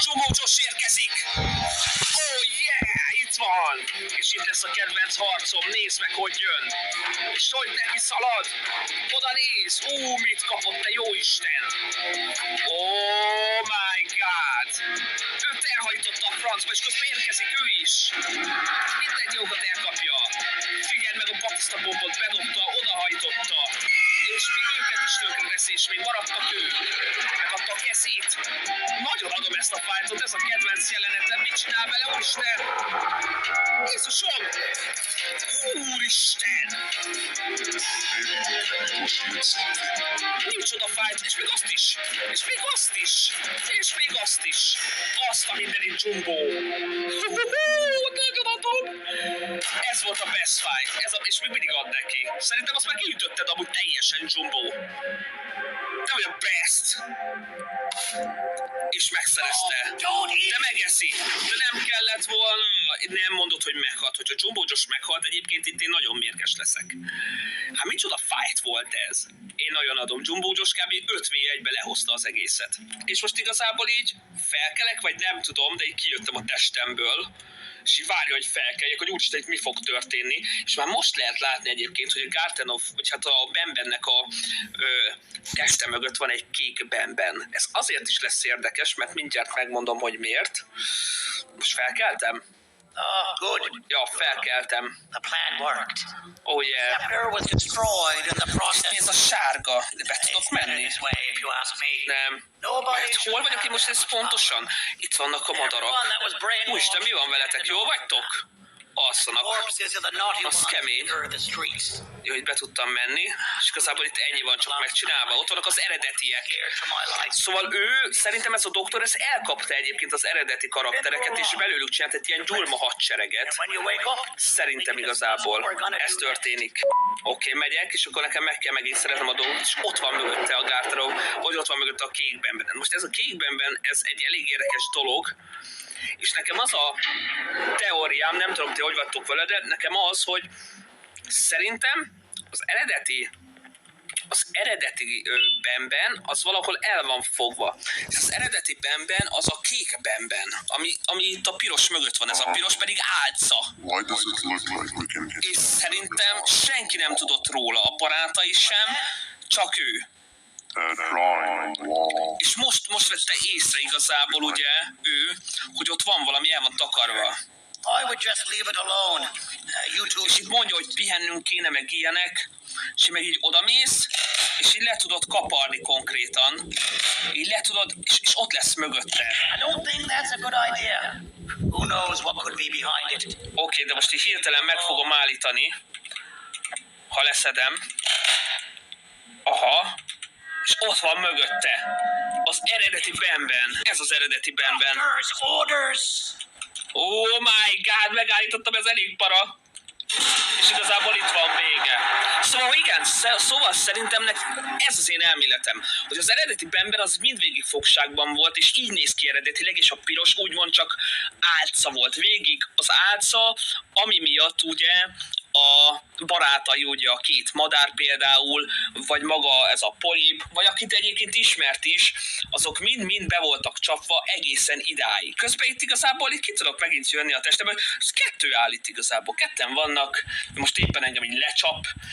Jumbo Josh érkezik! Oh yeah! Itt van! És itt lesz a kedvenc harcom, nézd meg, hogy jön! És hogy neki szalad! Oda néz! Mit kapott, te jó Isten! Oh my god! Őt elhajtotta a francba, és közben érkezik ő is! Minden jókat elkapja! Figyeld meg, a Batista bombot bedobta, odahajtotta! És még őket is tönkre veszi, és még maradtak ők. Megadta a kezét. Nagyon adom ezt a fightot, ez a kedvenc jelenetem. Mit csinál vele, úristen? Jézusom! Úristen! Micsoda fight, és még azt is. És még azt is. És még azt is. Azt a mindenit, Jumbo. Nagyon adom. Ez volt a best fight. És még mindig ad neki. Szerintem azt már kiütötted amúgy teljesen, Jumbo. Te vagy a best. És megszerezte. De megeszi. De nem kellett volna. Nem mondod, hogy meghalt. Hogyha Jumbo Josh meghalt, egyébként itt én nagyon mérges leszek. Hát micsoda fight volt ez? Én nagyon adom. Jumbo Josh kb. 5v1-be lehozta az egészet. És most igazából így felkelek, vagy nem tudom, de így kijöttem a testemből. És így várja, hogy felkeljek, hogy úristen, itt mi fog történni. És már most lehet látni egyébként, hogy a Gartenov, vagy hát a Benbennek a teste mögött van egy kék Benben. Ez azért is lesz érdekes, mert mindjárt megmondom, hogy miért. Most felkeltem? Oh, good. Ja, felkeltem. The plan worked. Oh yeah. Scepter was destroyed in the process. Ez a sárga. De be tudok menni? This way, if you ask me. Nem. Nobody Hát hol vagyok én most ez pontosan? Itt vannak a madarak. Úristen, mi van veletek? Jól vagytok? Alszanak. Corpses of the naughty Az ones kemény. litter the streets. Jó, hogy be tudtam menni, és igazából itt ennyi van csak megcsinálva. Ott vannak az eredetiek. Here to my life. Szóval ő, szerintem ez a doktor, ez elkapta egyébként az eredeti karaktereket, és belőlük csinált egy ilyen gyurma hadsereget. When you wake up, Szerintem igazából ez történik. Oké, megyek, és akkor nekem meg kell megint szeretnem a dolgot, és ott van mögötte a Gartenov, vagy ott van mögötte a kék Benben. Most ez a kék Benben, ez egy elég érdekes dolog, és nekem az a teóriám, nem tudom, ti hogy vagytok vele, de nekem az, hogy szerintem az eredeti Benben az valahol el van fogva. És az eredeti Benben az a kék Benben, ami itt a piros mögött van, ez a piros pedig álca. És szerintem senki nem tudott róla, a barátai sem, csak ő. És most vette észre igazából ugye ő, hogy ott van valami, el van takarva. I would just leave it alone. You two. És itt mondja, hogy pihennünk kéne, meg ilyenek, és meg így odamész, és így le tudod kaparni konkrétan. Így le tudod, és ott lesz mögötte. I don't think that's a good idea. Who knows what could be behind it? Oké, de most így hirtelen meg fogom állítani, ha leszedem. Aha. És ott van mögötte. Az eredeti Benben. Ez az eredeti Benben. Orders. Oh my god, megállítottam, ez elég para. És igazából itt van vége. Szóval igen, szóval szerintem ez az én elméletem, hogy az eredeti Benben az mindvégig fogságban volt, és így néz ki eredetileg, és a piros úgymond csak álca volt. Végig az álca, ami miatt ugye a barátai, ugye a két madár például, vagy maga ez a polip, vagy akit egyébként ismert is, azok mind-mind be voltak csapva egészen idáig. Közben itt igazából itt ki tudok megint jönni a testemből, ez kettő áll itt igazából, ketten vannak, most éppen engem így lecsap,